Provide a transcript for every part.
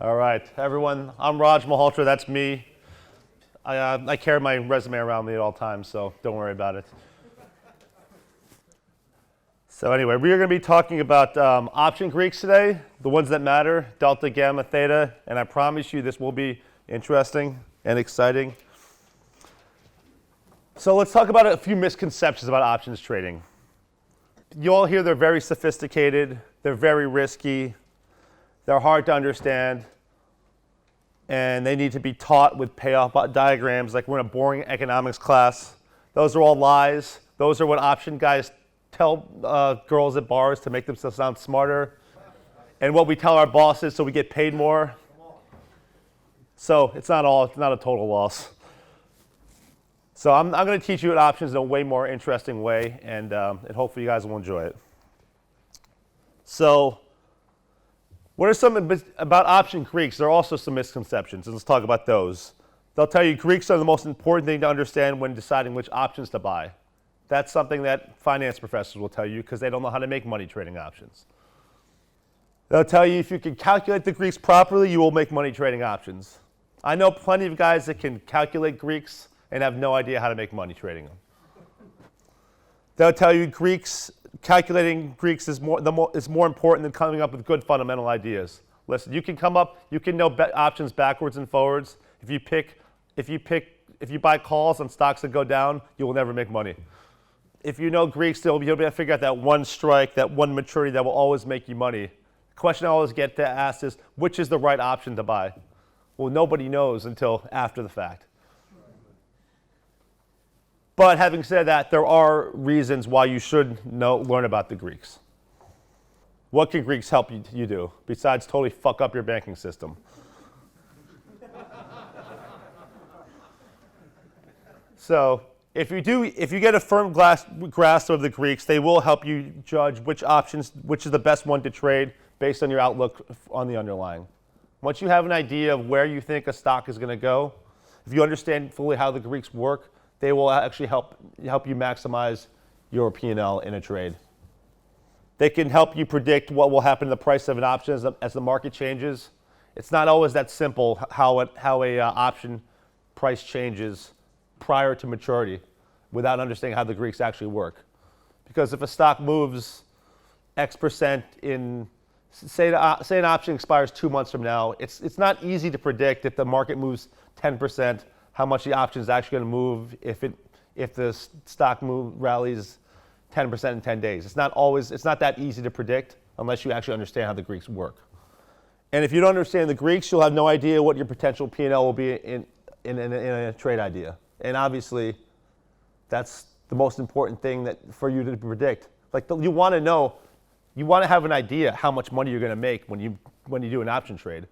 All right, everyone, I'm Raj Malhotra, that's me. I carry my resume around me at all times, so don't worry about it. So anyway, we are going to be talking about option Greeks today, the ones that matter, delta, gamma, theta, and I promise you this will be interesting and exciting. So let's talk about a few misconceptions about options trading. You all hear they're very sophisticated, they're very risky, they're hard to understand, and they need to be taught with payoff diagrams like we're in a boring economics class. Those are all lies. Those are what option guys tell girls at bars to make themselves sound smarter, and what we tell our bosses so we get paid more. So it's not a total loss. So I'm going to teach you options in a way more interesting way, and hopefully you guys will enjoy it. So what are some about option Greeks? There are also some misconceptions, and let's talk about those. They'll tell you Greeks are the most important thing to understand when deciding which options to buy. That's something that finance professors will tell you because they don't know how to make money trading options. They'll tell you if you can calculate the Greeks properly, you will make money trading options. I know plenty of guys that can calculate Greeks and have no idea how to make money trading them. They'll tell you calculating Greeks is more important than coming up with good fundamental ideas. Listen, you can know options backwards and forwards. If you buy calls on stocks that go down, you will never make money. If you know Greeks, you'll be able to figure out that one strike, that one maturity that will always make you money. The question I always get to ask is, which is the right option to buy? Well, nobody knows until after the fact. But having said that, there are reasons why you should learn about the Greeks. What can Greeks help you do besides totally fuck up your banking system? So if you get a firm grasp of the Greeks, they will help you judge which is the best one to trade based on your outlook on the underlying. Once you have an idea of where you think a stock is going to go, if you understand fully how the Greeks work, they will actually help you maximize your P&L in a trade. They can help you predict what will happen to the price of an option as the market changes. It's not always that simple how a option price changes prior to maturity without understanding how the Greeks actually work. Because if a stock moves X percent in, say an option expires 2 months from now, it's not easy to predict if the market moves 10%, how much the option is actually going to move if the stock rallies 10% in 10 days. It's not that easy to predict unless you actually understand how the Greeks work. And if you don't understand the Greeks, you'll have no idea what your potential P&L will be in a trade idea. And obviously, that's the most important thing for you to predict. Like you want to have an idea how much money you're going to make when you do an option trade.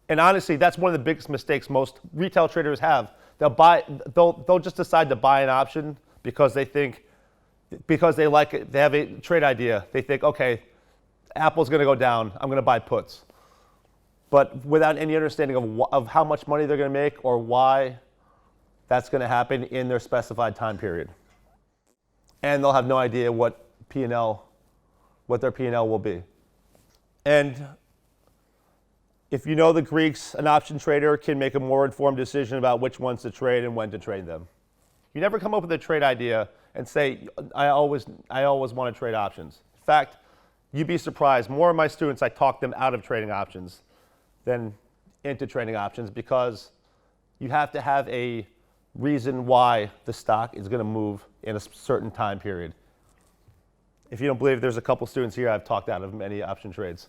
And honestly, that's one of the biggest mistakes most retail traders have. They'll just decide to buy an option because they like it. They have a trade idea. They think, okay, Apple's going to go down. I'm going to buy puts. But without any understanding of how much money they're going to make or why that's going to happen in their specified time period. And they'll have no idea what their P&L will be. And if you know the Greeks, an option trader can make a more informed decision about which ones to trade and when to trade them. You never come up with a trade idea and say, I always want to trade options. In fact, you'd be surprised. More of my students, I talk them out of trading options than into trading options because you have to have a reason why the stock is going to move in a certain time period. If you don't believe, there's a couple students here I've talked out of many option trades.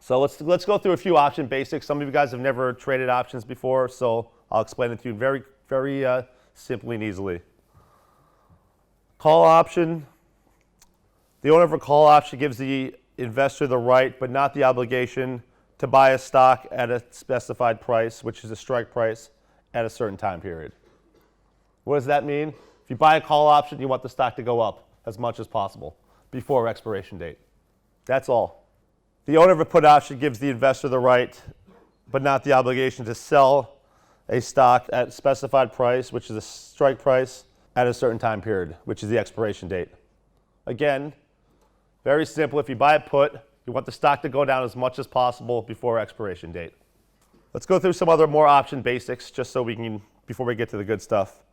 So let's go through a few option basics. Some of you guys have never traded options before, so I'll explain it to you very, very simply and easily. Call option. The owner of a call option gives the investor the right, but not the obligation, to buy a stock at a specified price, which is a strike price, at a certain time period. What does that mean? If you buy a call option, you want the stock to go up as much as possible before expiration date. That's all. The owner of a put option gives the investor the right, but not the obligation, to sell a stock at a specified price, which is a strike price, at a certain time period, which is the expiration date. Again, very simple. If you buy a put, You want the stock to go down as much as possible before expiration date. Let's go through some other more option basics just so we can, before we get to the good stuff.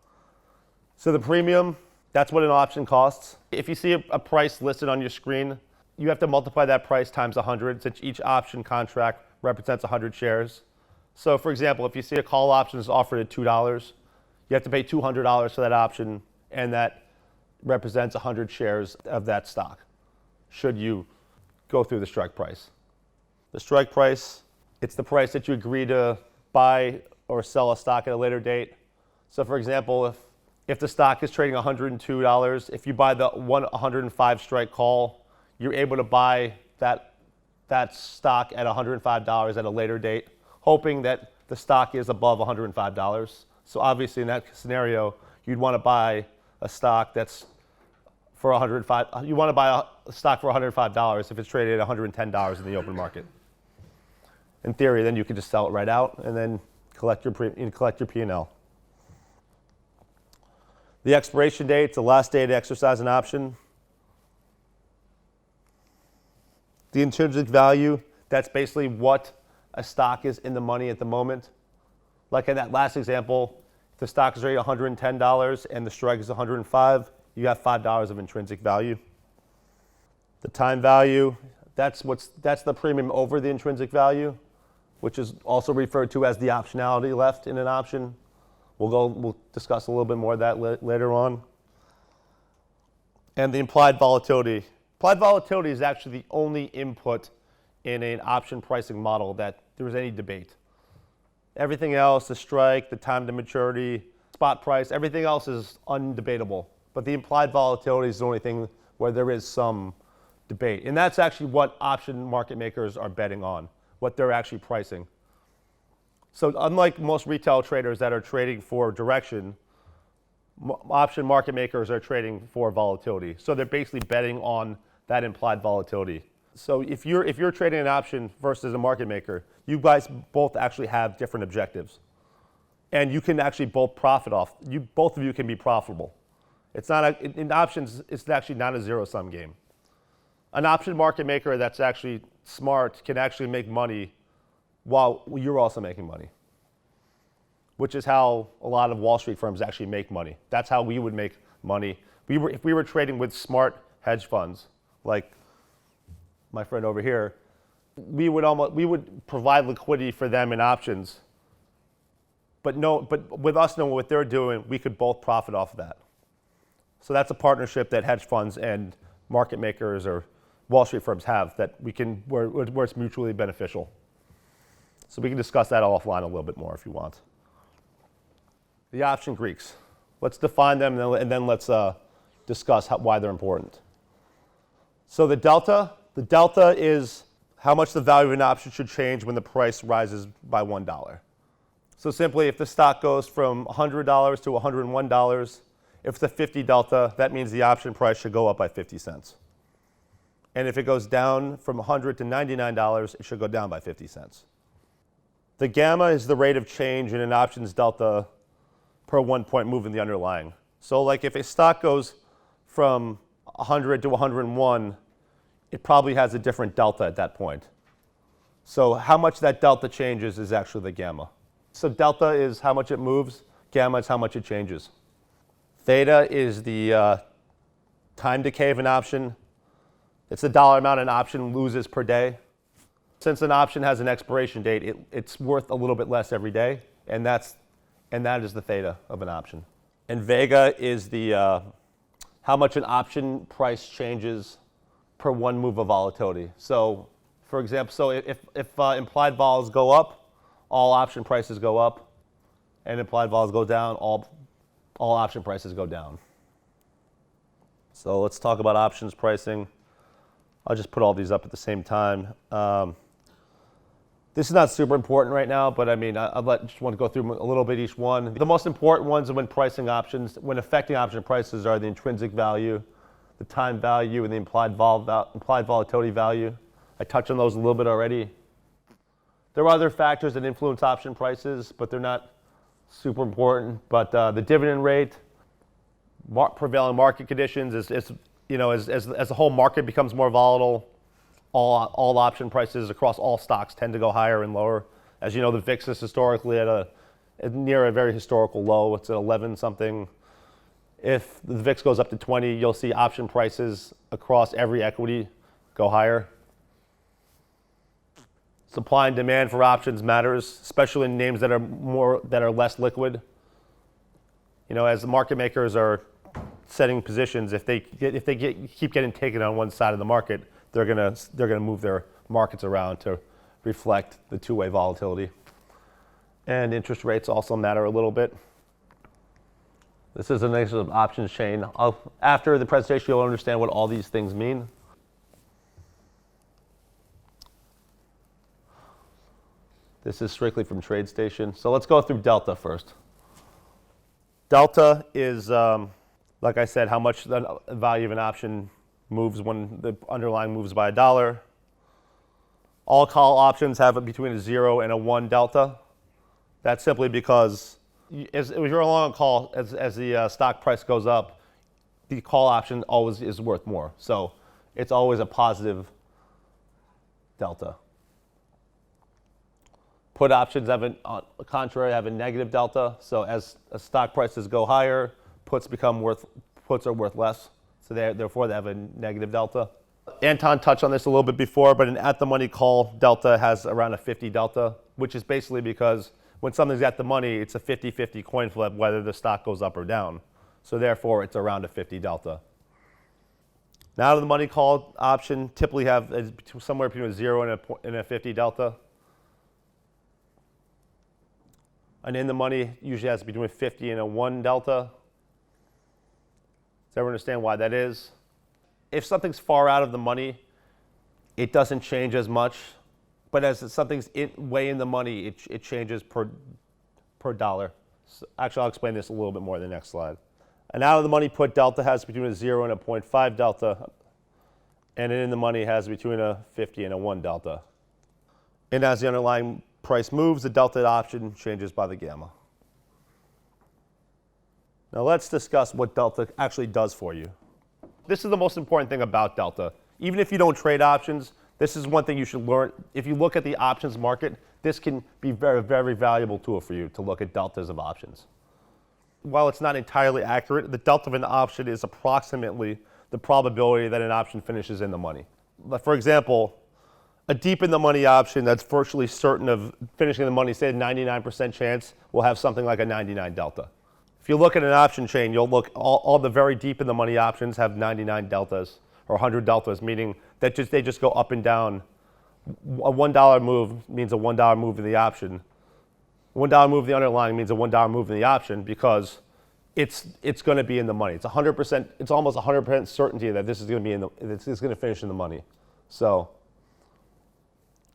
So the premium, that's what an option costs. If you see a price listed on your screen, you have to multiply that price times 100 since each option contract represents 100 shares. So for example, if you see a call option is offered at $2, you have to pay $200 for that option, and that represents 100 shares of that stock, should you go through the strike price. The strike price, it's the price that you agree to buy or sell a stock at a later date. So for example, if the stock is trading $102, if you buy the 105 strike call, you're able to buy that stock at $105 at a later date, hoping that the stock is above $105. So obviously in that scenario, you'd want to buy a stock that's for $105. You want to buy a stock for $105 if it's traded at $110 in the open market. In theory, then you could just sell it right out and then collect your P&L. The expiration date, the last day to exercise an option. The intrinsic value, that's basically what a stock is in the money at the moment. Like in that last example, if the stock is rated $110 and the strike is $105, you have $5 of intrinsic value. The time value, that's the premium over the intrinsic value, which is also referred to as the optionality left in an option. We'll discuss a little bit more of that later on. And the implied volatility. Implied volatility is actually the only input in an option pricing model that there is any debate. Everything else, the strike, the time to maturity, spot price, everything else is undebatable. But the implied volatility is the only thing where there is some debate. And that's actually what option market makers are betting on, what they're actually pricing. So unlike most retail traders that are trading for direction, option market makers are trading for volatility. So they're basically betting on that implied volatility. So if you're trading an option versus a market maker, you guys both actually have different objectives. And you can actually both profit off. Both of you can be profitable. It's not in options, it's actually not a zero-sum game. An option market maker that's actually smart can actually make money while you're also making money, which is how a lot of Wall Street firms actually make money. That's how we would make money. If we were trading with smart hedge funds, like my friend over here, we would provide liquidity for them in options, but with us knowing what they're doing, we could both profit off of that. So that's a partnership that hedge funds and market makers or Wall Street firms have that where it's mutually beneficial. So we can discuss that offline a little bit more if you want. The option Greeks. Let's define them and then let's discuss why they're important. So the delta is how much the value of an option should change when the price rises by $1. So simply, if the stock goes from $100 to $101, if it's a 50 delta, that means the option price should go up by 50 cents. And if it goes down from $100 to $99, it should go down by 50 cents. The gamma is the rate of change in an option's delta per 1 point move in the underlying. So like if a stock goes from 100 to 101, it probably has a different delta at that point. So how much that delta changes is actually the gamma. So delta is how much it moves, gamma is how much it changes. Theta is the time decay of an option. It's the dollar amount an option loses per day. Since an option has an expiration date, it's worth a little bit less every day, and that is the theta of an option. And vega is the how much an option price changes per 1 move of volatility. So, for example, if implied vols go up, all option prices go up, and implied vols go down, all option prices go down. So let's talk about options pricing. I'll just put all these up at the same time. This is not super important right now, but I mean, just want to go through a little bit each one. The most important ones when pricing options, when affecting option prices, are the intrinsic value, the time value, and the implied volatility value. I touched on those a little bit already. There are other factors that influence option prices, but they're not super important. But the dividend rate, prevailing market conditions, as the whole market becomes more volatile, all option prices across all stocks tend to go higher and lower. As you know, the VIX is historically near a very historical low. It's at 11 something. If the VIX goes up to 20, you'll see option prices across every equity go higher. Supply and demand for options matters, especially in names that are less liquid. You know, as the market makers are setting positions, if they keep getting taken on one side of the market, they're gonna move their markets around to reflect the two-way volatility. And interest rates also matter a little bit. This is an example of options chain. After the presentation, you'll understand what all these things mean. This is strictly from TradeStation. So let's go through Delta first. Delta is, like I said, how much the value of an option moves when the underlying moves by $1. All call options have between a 0 and a 1 delta. That's simply because if you're long on call, as the stock price goes up, the call option always is worth more. So it's always a positive delta. Put options on the contrary have a negative delta. So as stock prices go higher, puts are worth less. So therefore they have a negative delta. Anton touched on this a little bit before, but an at-the-money call delta has around a 50 delta, which is basically because when something's at the money, it's a 50-50 coin flip whether the stock goes up or down. So therefore, it's around a 50 delta. Now the money call option typically have somewhere between a 0 and a 50 delta. And in the money usually has between a 50 and a 1 delta. Does everyone understand why that is? If something's far out of the money, it doesn't change as much. But as something's way in the money, it changes per dollar. So actually, I'll explain this a little bit more in the next slide. An out of the money put delta has between a 0 and a 0.5 delta. And an in the money has between a 50 and a 1 delta. And as the underlying price moves, the delta option changes by the gamma. Now let's discuss what delta actually does for you. This is the most important thing about delta. Even if you don't trade options, this is one thing you should learn. If you look at the options market, this can be a very, very valuable tool for you to look at deltas of options. While it's not entirely accurate, the delta of an option is approximately the probability that an option finishes in the money. For example, a deep in the money option that's virtually certain of finishing in the money, say a 99% chance, will have something like a 99 delta. If you look at an option chain, you'll look, all the very deep in the money options have 99 deltas or 100 deltas, meaning that they just go up and down. A $1 move means a $1 move in the option. $1 move in the underlying means a $1 move in the option because it's going to be in the money. It's 100%. It's almost 100% certainty that this is going to be it's going to finish in the money. So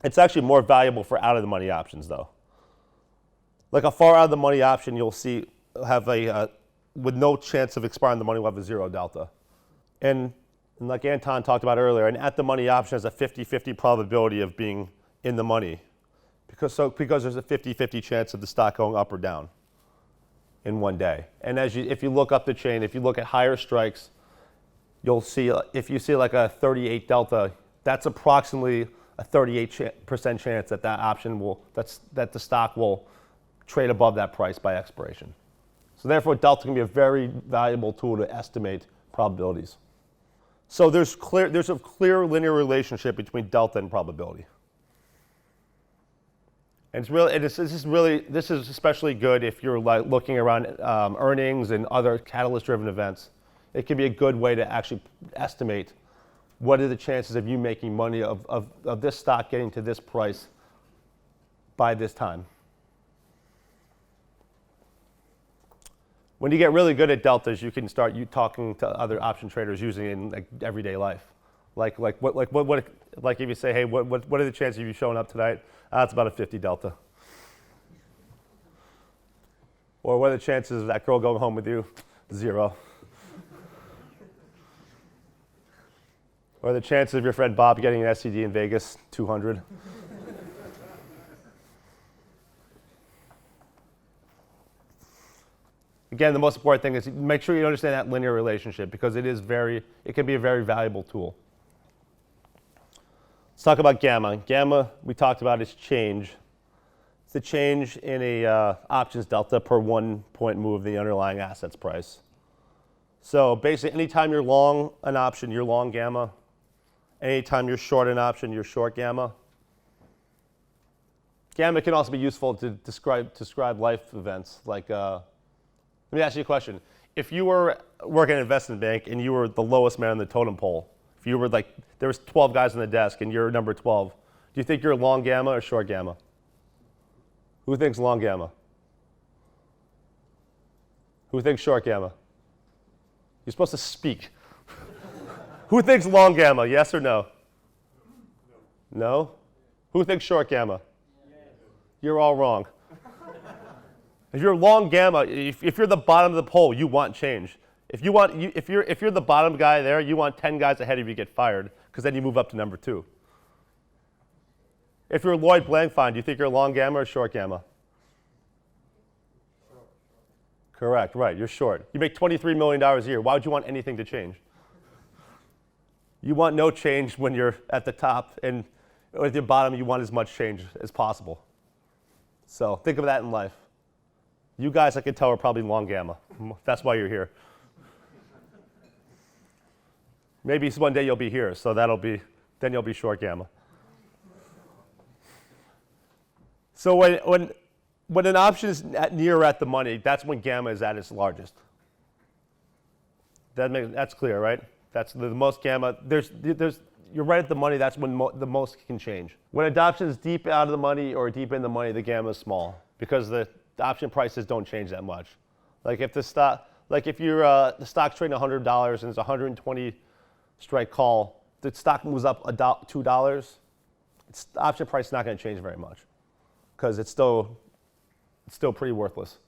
it's actually more valuable for out of the money options, though. Like a far out of the money option, you'll see have with no chance of expiring the money, will have a 0 delta. And like Anton talked about earlier, an at the money option has a 50-50 probability of being in the money because there's a 50-50 chance of the stock going up or down in one day. And if you look up the chain, if you look at higher strikes, you'll see if you see like a 38 delta, that's approximately a 38% chance that option that the stock will trade above that price by expiration. So therefore, delta can be a very valuable tool to estimate probabilities. So there's a clear linear relationship between delta and probability. And this is especially good if you're like looking around earnings and other catalyst-driven events. It can be a good way to actually estimate what are the chances of you making money of this stock getting to this price by this time. When you get really good at deltas, you can start talking to other option traders using it in like everyday life. Like if you say, hey, what are the chances of you showing up tonight? It's about a 50 delta. Or what are the chances of that girl going home with you? 0. Or the chances of your friend Bob getting an SCD in Vegas? 200. Again, the most important thing is make sure you understand that linear relationship because it can be a very valuable tool. Let's talk about gamma. Gamma, we talked about, is change. It's the change in a options delta per 1 point move in the underlying assets price. So basically, anytime you're long an option, you're long gamma. Anytime you're short an option, you're short gamma. Gamma can also be useful to describe life events. Like, let me ask you a question. If you were working at an investment bank and you were the lowest man on the totem pole, if you were like, there was 12 guys on the desk and you're number 12, do you think you're long gamma or short gamma? Who thinks long gamma? Who thinks short gamma? You're supposed to speak. Who thinks long gamma, yes or no? No? Who thinks short gamma? You're all wrong. If you're long gamma, if you're the bottom of the pole, you want change. If you're the bottom guy there, you want 10 guys ahead of you get fired, because then you move up to number 2. If you're Lloyd Blankfein, do you think you're long gamma or short gamma? Short. Correct, right, you're short. You make $23 million a year. Why would you want anything to change? You want no change when you're at the top, and at the bottom, you want as much change as possible. So think of that in life. You guys, I can tell, are probably long gamma. That's why you're here. Maybe one day you'll be here, so then you'll be short gamma. So when an option is near or at the money, that's when gamma is at its largest. That's clear, right? That's the most gamma. You're right at the money, that's when the most can change. When adoption is deep out of the money or deep in the money, the gamma is small because the option prices don't change that much. Like if the stock's trading $100 and it's 120 strike call, the stock moves up $2. The option price is not going to change very much because it's still pretty worthless.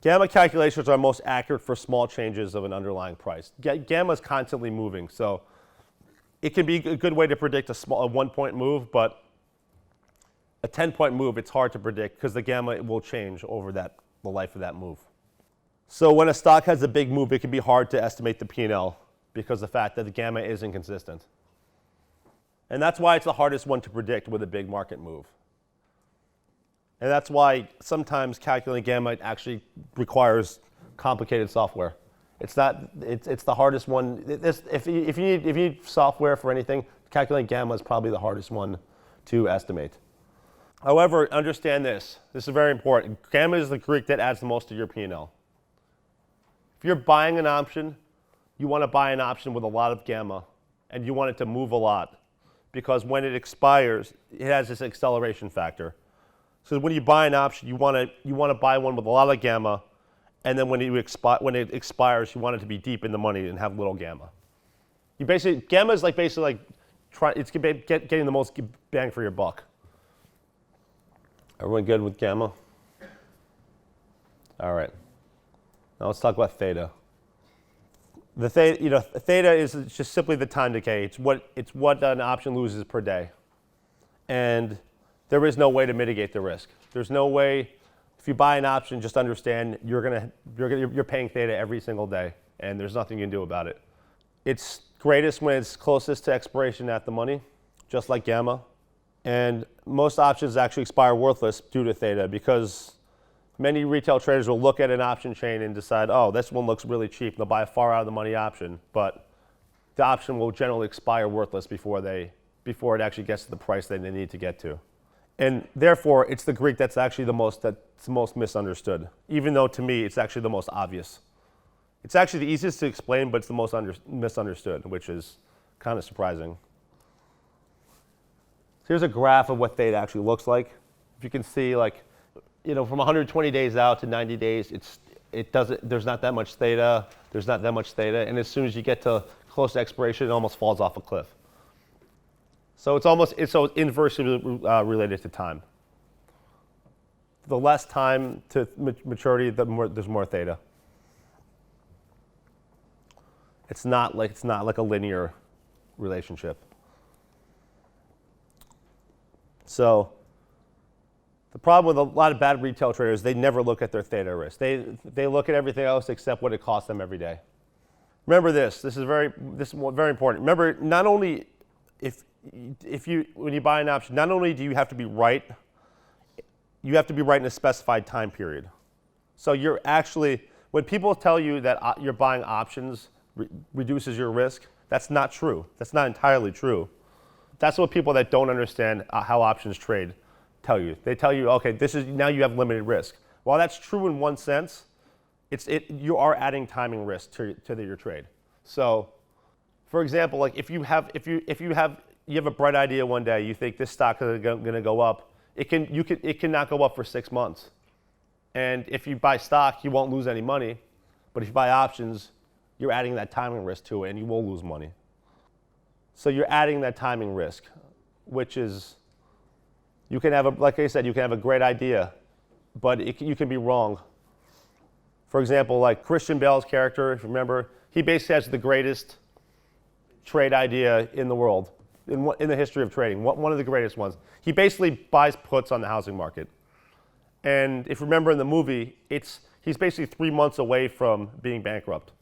Gamma calculations are most accurate for small changes of an underlying price. Gamma is constantly moving, so it can be a good way to predict a 1-point move, but a 10-point move, it's hard to predict because the gamma will change over the life of that move. So when a stock has a big move, it can be hard to estimate the P&L because of the fact that the gamma is inconsistent. And that's why it's the hardest one to predict with a big market move. And that's why sometimes calculating gamma actually requires complicated software. It's the hardest one. If you need software for anything, calculating gamma is probably the hardest one to estimate. However, understand this. This is very important. Gamma is the Greek that adds the most to your P&L. If you're buying an option, you want to buy an option with a lot of gamma, and you want it to move a lot, because when it expires, it has this acceleration factor. So when you buy an option, you want to buy one with a lot of gamma, and then when it expires, you want it to be deep in the money and have little gamma. Gamma is getting the most bang for your buck. Everyone good with gamma? All right. Now let's talk about theta. The theta is just simply the time decay. It's what an option loses per day, and there is no way to mitigate the risk. There's no way. If you buy an option, just understand you're paying theta every single day, and there's nothing you can do about it. It's greatest when it's closest to expiration at the money, just like gamma. And most options actually expire worthless due to theta because many retail traders will look at an option chain and decide, oh, this one looks really cheap. They'll buy a far out of the money option, but the option will generally expire worthless before it actually gets to the price that they need to get to. And therefore, it's the Greek that's actually the most misunderstood, even though to me it's actually the most obvious. It's actually the easiest to explain, but it's the most misunderstood, which is kind of surprising. So here's a graph of what theta actually looks like. If you can see, from 120 days out to 90 days, there's not that much theta, and as soon as you get to close to expiration, it almost falls off a cliff. So it's inversely related to time. The less time to maturity, there's more theta. It's not like a linear relationship. So the problem with a lot of bad retail traders, they never look at their theta risk. They look at everything else except what it costs them every day. Remember this. This is very important. Remember, not only when you buy an option, not only do you have to be right, you have to be right in a specified time period. So you're actually, when people tell you that you're buying options reduces your risk, that's not true. That's not entirely true. That's what people that don't understand how options trade tell you. They tell you, okay, now you have limited risk. While that's true in one sense, you are adding timing risk to your trade. So, for example, like if you have a bright idea one day, you think this stock is going to go up, it cannot go up for 6 months. And if you buy stock, you won't lose any money. But if you buy options, you're adding that timing risk to it, and you will lose money. So you're adding that timing risk, which is, you can have like I said, you can have a great idea, but you can be wrong. For example, like Christian Bale's character, if you remember, he basically has the greatest trade idea in the world, in the history of trading, one of the greatest ones. He basically buys puts on the housing market. And if you remember in the movie, he's basically 3 months away from being bankrupt.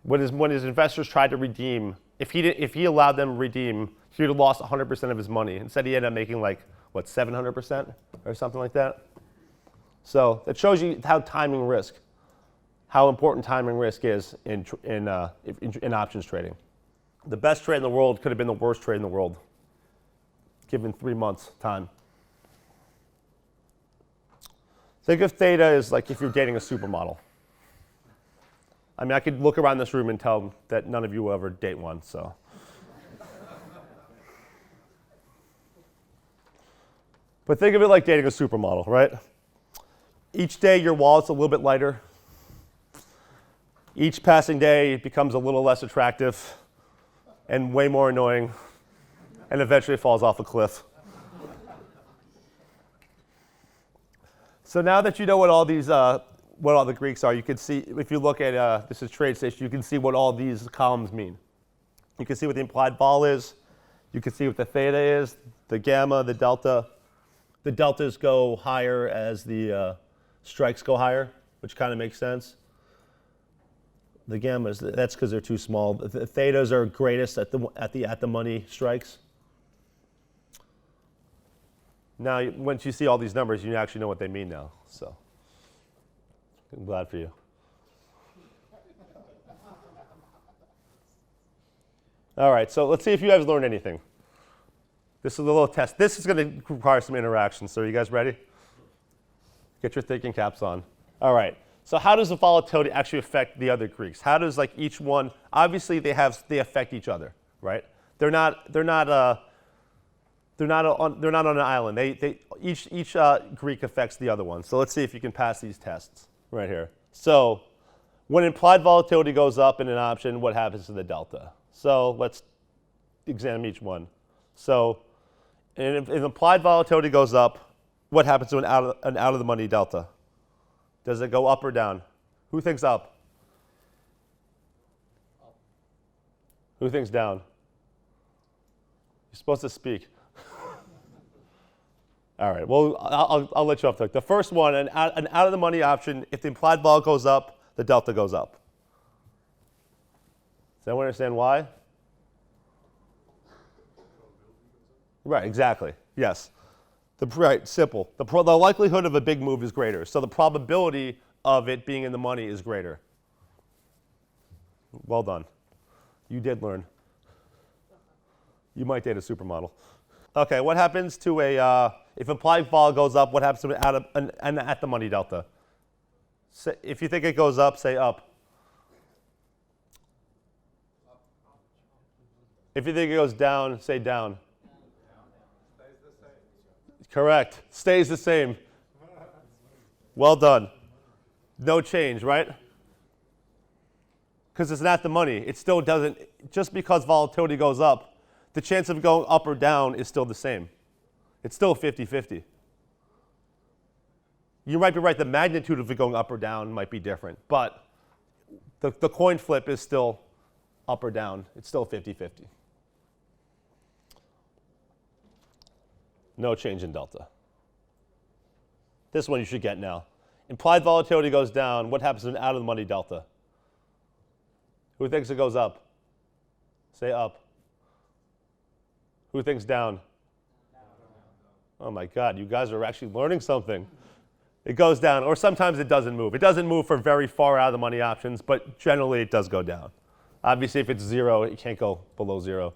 When his investors tried to redeem, if he allowed them to redeem, he would have lost 100% of his money. Instead, he ended up making 700% or something like that. So that shows you how important timing risk is in options trading. The best trade in the world could have been the worst trade in the world, given 3 months time. Think of theta as like if you're dating a supermodel. I mean, I could look around this room and tell that none of you will ever date one, so. But think of it like dating a supermodel, right? Each day your wallet's a little bit lighter. Each passing day it becomes a little less attractive and way more annoying, and eventually it falls off a cliff. So now that you know what all the Greeks are, you can see, if you look at, this is TradeStation, you can see what all these columns mean. You can see what the implied vol is. You can see what the theta is, the gamma, the delta. The deltas go higher as the strikes go higher, which kind of makes sense. The gammas, that's because they're too small. The thetas are greatest at the money strikes. Now, once you see all these numbers, you actually know what they mean now. So, I'm glad for you. All right, so let's see if you guys learned anything. This is a little test. This is going to require some interaction. So, are you guys ready? Get your thinking caps on. All right. So, how does the volatility actually affect the other Greeks? How does each one? Obviously, they affect each other, right? They're not on an island. Each Greek affects the other one. So let's see if you can pass these tests right here. So when implied volatility goes up in an option, what happens to the delta? So let's examine each one. So if implied volatility goes up, what happens to an out of the money delta? Does it go up or down? Who thinks up? Who thinks down? You're supposed to speak. All right, well, I'll let you off the hook. The first one, an out-of-the-money option, if the implied vol goes up, the delta goes up. Does anyone understand why? Right, exactly, yes. Right, simple. The likelihood of a big move is greater, so the probability of it being in the money is greater. Well done. You did learn. You might date a supermodel. Okay, what happens to if implied vol goes up, what happens to an at the money delta? If you think it goes up, say up. If you think it goes down, say down. Stays the same. Correct. Stays the same. Well done. No change, right? Because it's not the money. It still doesn't, just because volatility goes up, the chance of going up or down is still the same. It's still 50-50. You might be right, the magnitude of it going up or down might be different, but the coin flip is still up or down. It's still 50-50. No change in delta. This one you should get now. Implied volatility goes down. What happens to an out-of-the-money delta? Who thinks it goes up? Say up. Who thinks down? Oh my God, you guys are actually learning something. It goes down, or sometimes it doesn't move. It doesn't move for very far out of the money options, but generally it does go down. Obviously, if it's zero, it can't go below zero.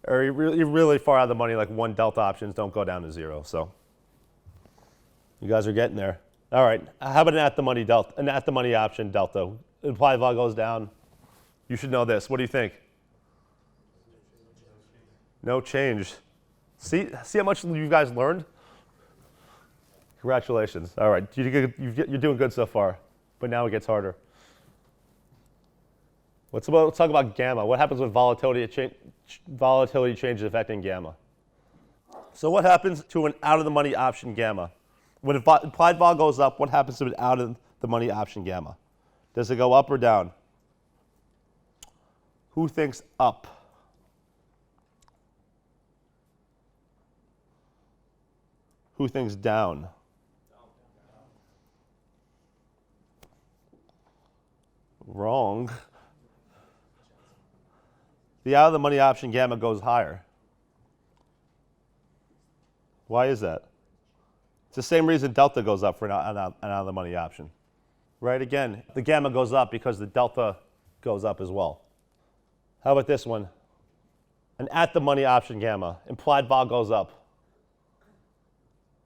Or you're really far out of the money, like one delta options don't go down to zero. So you guys are getting there. All right, how about an at-the-money delta? An at-the-money option delta. Implied vol goes down. You should know this. What do you think? No change. See how much you guys learned? Congratulations. All right, you're doing good so far, but now it gets harder. Let's talk about gamma. What happens when volatility changes affecting gamma? So what happens to an out-of-the-money option gamma? When implied vol goes up, what happens to an out-of-the-money option gamma? Does it go up or down? Who thinks up? Who thinks down? Wrong. The out-of-the-money option gamma goes higher. Why is that? It's the same reason delta goes up for an out-of-the-money option. Right, again, the gamma goes up because the delta goes up as well. How about this one? An at-the-money option gamma. Implied vol goes up.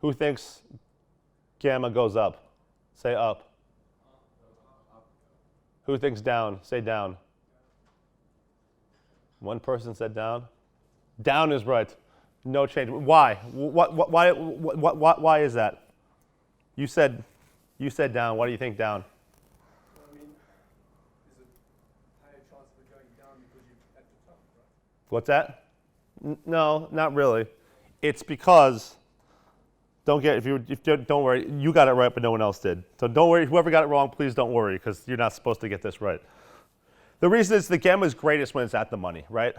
Who thinks gamma goes up? Say up. Who thinks down? Say down. One person said down. Down is right. No change. Why? Why is that? You said down. Why do you think down? Well, I mean, is it higher chance of it going down because you're at the top, right? What's that? No, not really. It's because don't worry. You got it right, but no one else did. So don't worry. Whoever got it wrong, please don't worry, because you're not supposed to get this right. The reason is the gamma is greatest when it's at the money, right?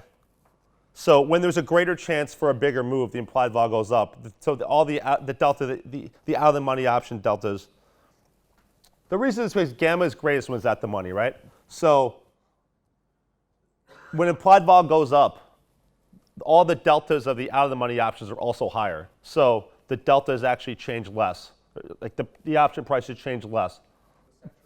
So when there's a greater chance for a bigger move, the implied vol goes up. So all the delta, the out of the money option deltas. The reason is because gamma is greatest when it's at the money, right? So when implied vol goes up, all the deltas of the out of the money options are also higher. So the deltas actually change less. Like the option prices change less.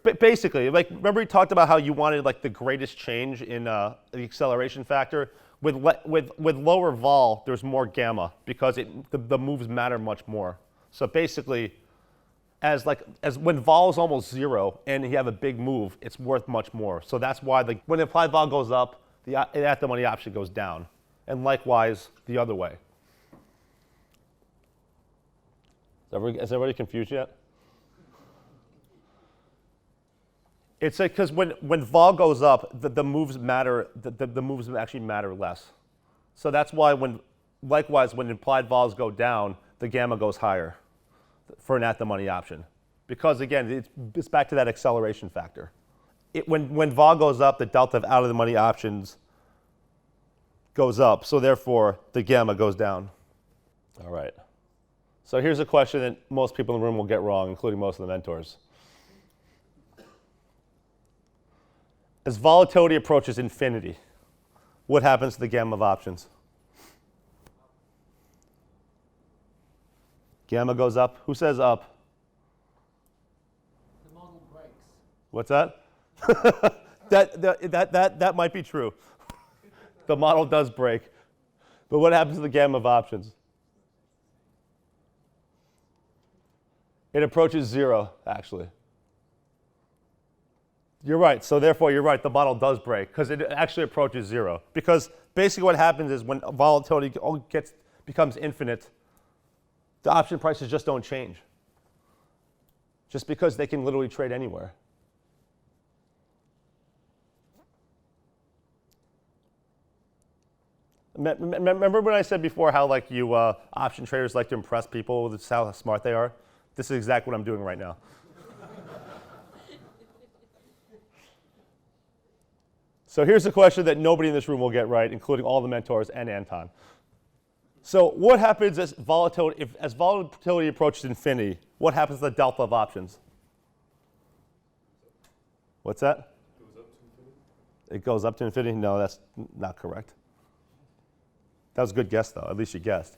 But basically, like remember we talked about how you wanted like the greatest change in the acceleration factor. With lower vol, there's more gamma because the moves matter much more. So basically, as when vol is almost zero and you have a big move, it's worth much more. So that's why when the implied vol goes up, the at the money option goes down, and likewise the other way. Is everybody confused yet? It's like because when vol goes up, the moves matter. The moves actually matter less. So that's why likewise when implied vols go down, the gamma goes higher for an at the money option, because again it's back to that acceleration factor. When vol goes up, the delta of out of the money options goes up. So therefore the gamma goes down. All right. So here's a question that most people in the room will get wrong, including most of the mentors. As volatility approaches infinity, what happens to the gamma of options? Gamma goes up. Who says up? The model breaks. What's that? that might be true. The model does break. But what happens to the gamma of options? It approaches zero, actually. You're right. So therefore, you're right. The model does break because it actually approaches zero. Because basically what happens is when volatility becomes infinite, the option prices just don't change. Just because they can literally trade anywhere. Remember when I said before how option traders like to impress people with how smart they are? This is exactly what I'm doing right now. So here's a question that nobody in this room will get right, including all the mentors and Anton. So what happens as volatility approaches infinity? What happens to the delta of options? What's that? It goes up to infinity? No, that's not correct. That was a good guess, though. At least you guessed.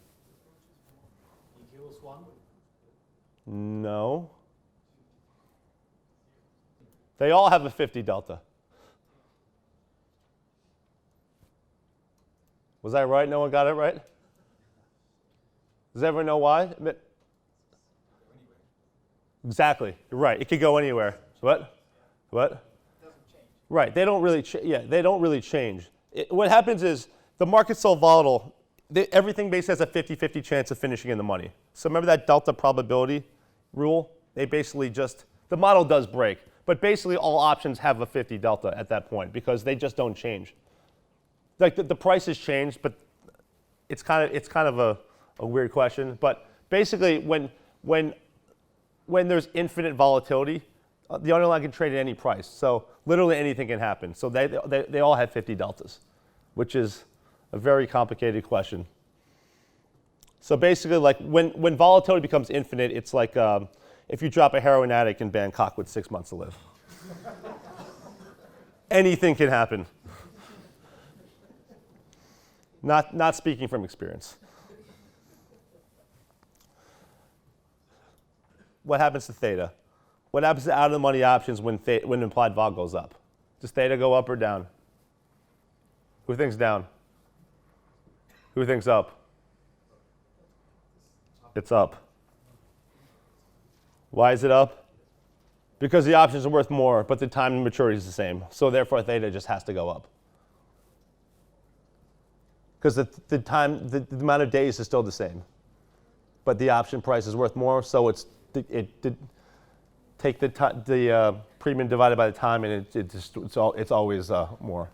equals 1. No. They all have a 50 delta. Was I right? No one got it right? Does everyone know why? Exactly. You're right. It could go anywhere. What? What? It doesn't change. Right. They don't really. They don't really change. What happens is the market's so volatile. Everything basically has a 50-50 chance of finishing in the money. So remember that delta probability rule? They basically just the model does break, but basically all options have a 50 delta at that point because they just don't change. Like the price has changed, but it's kind of a weird question. But basically, when there's infinite volatility, the underlying can trade at any price. So literally anything can happen. So they all have 50 deltas, which is a very complicated question. So basically, like when volatility becomes infinite, it's like if you drop a heroin addict in Bangkok with 6 months to live. Anything can happen. Not speaking from experience. What happens to theta? What happens to out-of-the-money options when implied vol goes up? Does theta go up or down? Who thinks down? Who thinks up? It's up. Why is it up? Because the options are worth more, but the time to maturity is the same. So therefore, theta just has to go up. Because the amount of days is still the same, but the option price is worth more. So take the premium divided by the time, and it's always more.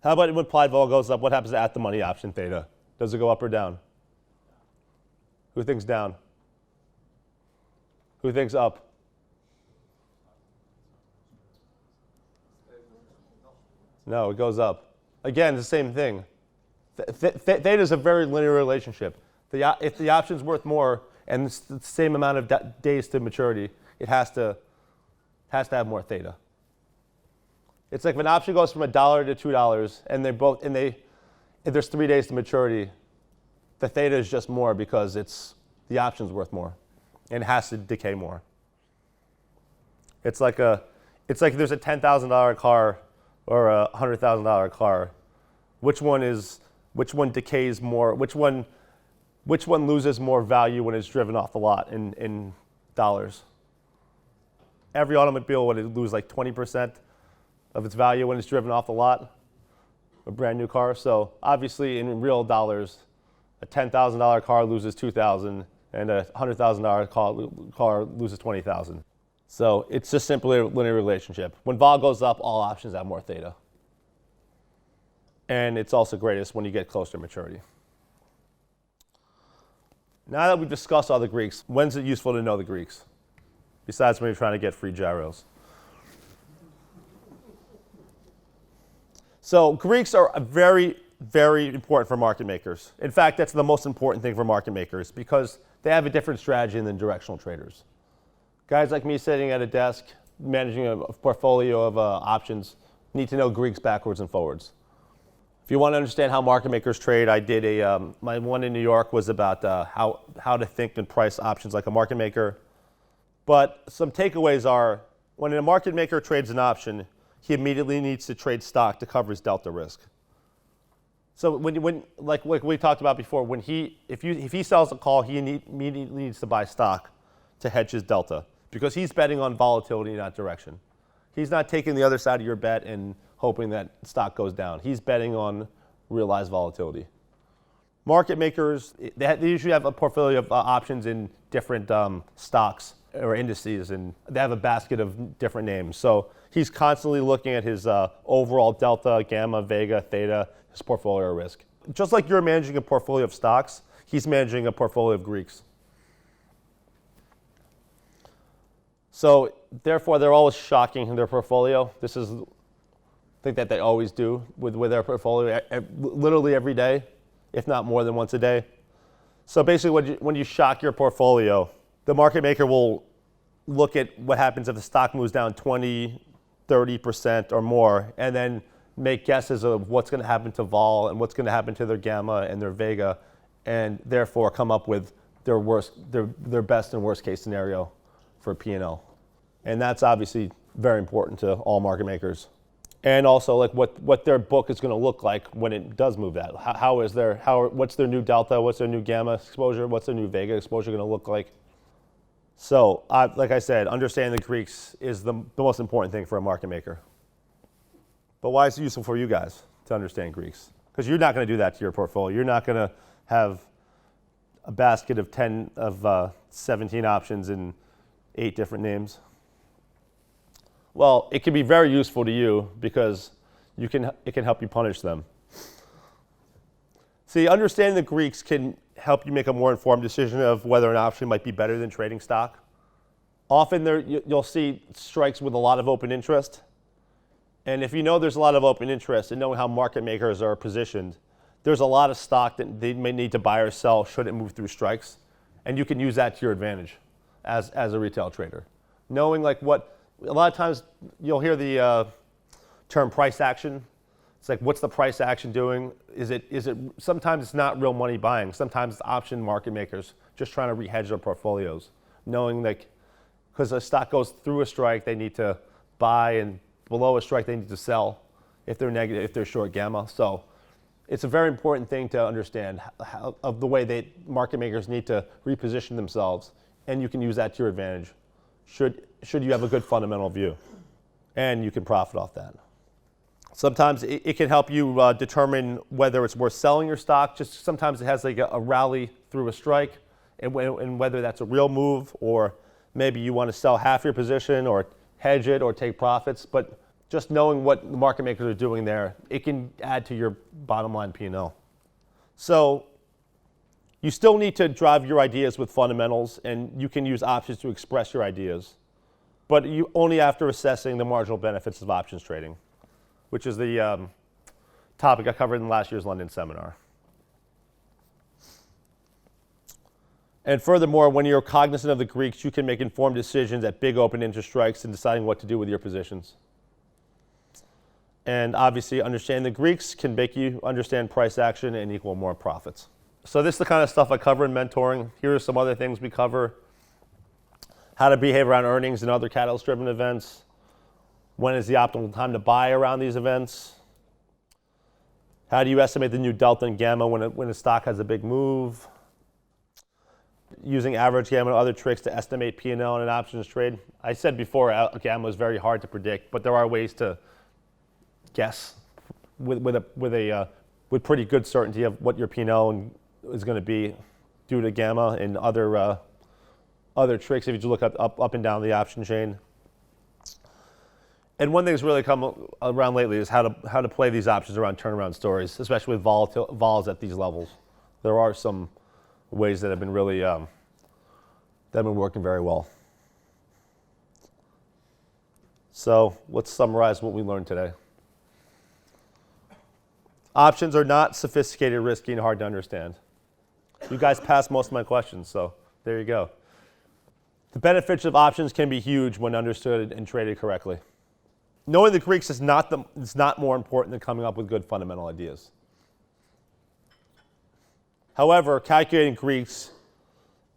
How about when implied vol goes up? What happens at the money option theta? Does it go up or down? Who thinks down? Who thinks up? No, it goes up. Again, it's the same thing. Theta is a very linear relationship. If the option's worth more and it's the same amount of days to maturity, it has to have more theta. It's like if an option goes from $1 to $2, and if there's 3 days to maturity, the theta is just more because the option's worth more, and it has to decay more. It's like there's a $10,000 car or a $100,000 car. Which one decays more? Which one loses more value when it's driven off the lot in dollars? Every automobile would lose like 20% of its value when it's driven off the lot, a brand new car. So obviously in real dollars, a $10,000 car loses $2,000 and a $100,000 car loses $20,000. So it's just simply a linear relationship. When vol goes up, all options have more theta. And it's also greatest when you get closer to maturity. Now that we've discussed all the Greeks, when's it useful to know the Greeks? Besides when you're trying to get free gyros. So Greeks are very, very important for market makers. In fact, that's the most important thing for market makers because they have a different strategy than directional traders. Guys like me sitting at a desk, managing a portfolio of options, need to know Greeks backwards and forwards. If you want to understand how market makers trade, I did my one in New York was about how to think and price options like a market maker. But some takeaways are, when a market maker trades an option, he immediately needs to trade stock to cover his delta risk. So when like we talked about before, if he sells a call, he immediately needs to buy stock to hedge his delta because he's betting on volatility, not direction. He's not taking the other side of your bet and hoping that stock goes down. He's betting on realized volatility. Market makers, they usually have a portfolio of options in different stocks or indices, and they have a basket of different names. So he's constantly looking at his overall delta, gamma, vega, theta, his portfolio risk. Just like you're managing a portfolio of stocks, he's managing a portfolio of Greeks. So therefore, they're always shocking in their portfolio. This is the thing that they always do with their portfolio, literally every day, if not more than once a day. So basically, when you shock your portfolio, the market maker will look at what happens if the stock moves down 20, 30% or more, and then make guesses of what's going to happen to vol and what's going to happen to their gamma and their vega, and therefore come up with their best and worst case scenario for P&L. And that's obviously very important to all market makers. And also like what their book is going to look like when it does move that. What's their new delta, what's their new gamma exposure, what's their new vega exposure going to look like? So like I said, understanding the Greeks is the most important thing for a market maker. But why is it useful for you guys to understand Greeks? Because you're not going to do that to your portfolio. You're not going to have a basket of 17 options in 8 different names. Well, it can be very useful to you because it can help you punish them. See, understanding the Greeks can help you make a more informed decision of whether an option might be better than trading stock. Often you'll see strikes with a lot of open interest. And if you know there's a lot of open interest and knowing how market makers are positioned, there's a lot of stock that they may need to buy or sell should it move through strikes. And you can use that to your advantage as a retail trader. Knowing like a lot of times you'll hear the term price action. It's like, what's the price action doing? Sometimes it's not real money buying. Sometimes it's option market makers just trying to re-hedge their portfolios. Knowing that because a stock goes through a strike, they need to buy, and below a strike, they need to sell if they're negative, if they're short gamma. So it's a very important thing to understand of the way market makers need to reposition themselves, and you can use that to your advantage should you have a good fundamental view, and you can profit off that. Sometimes it can help you determine whether it's worth selling your stock. Just sometimes it has like a rally through a strike, and whether that's a real move, or maybe you want to sell half your position or hedge it or take profits. But just knowing what the market makers are doing there, it can add to your bottom line P&L. So you still need to drive your ideas with fundamentals, and you can use options to express your ideas, but you only after assessing the marginal benefits of options trading, which is the topic I covered in last year's London seminar. And furthermore, when you're cognizant of the Greeks, you can make informed decisions at big open interest strikes in deciding what to do with your positions. And obviously, understanding the Greeks can make you understand price action and equal more profits. So this is the kind of stuff I cover in mentoring. Here are some other things we cover. How to behave around earnings and other catalyst-driven events. When is the optimal time to buy around these events? How do you estimate the new delta and gamma when a stock has a big move? Using average gamma and other tricks to estimate P&L in an options trade. I said before, gamma is very hard to predict, but there are ways to guess with pretty good certainty of what your P&L is going to be due to gamma and other tricks if you just look up and down the option chain. And one thing that's really come around lately is how to play these options around turnaround stories, especially with vols at these levels. There are some ways that have been really that have been working very well. So let's summarize what we learned today. Options are not sophisticated, risky, and hard to understand. You guys passed most of my questions, so there you go. The benefits of options can be huge when understood and traded correctly. Knowing the Greeks is not more important than coming up with good fundamental ideas. However, calculating Greeks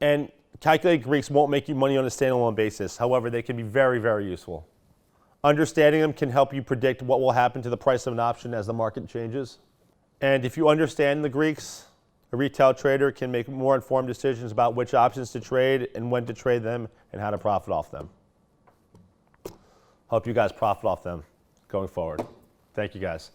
won't make you money on a standalone basis. However, they can be very, very useful. Understanding them can help you predict what will happen to the price of an option as the market changes. And if you understand the Greeks, a retail trader can make more informed decisions about which options to trade and when to trade them and how to profit off them. Hope you guys profit off them going forward. Thank you guys.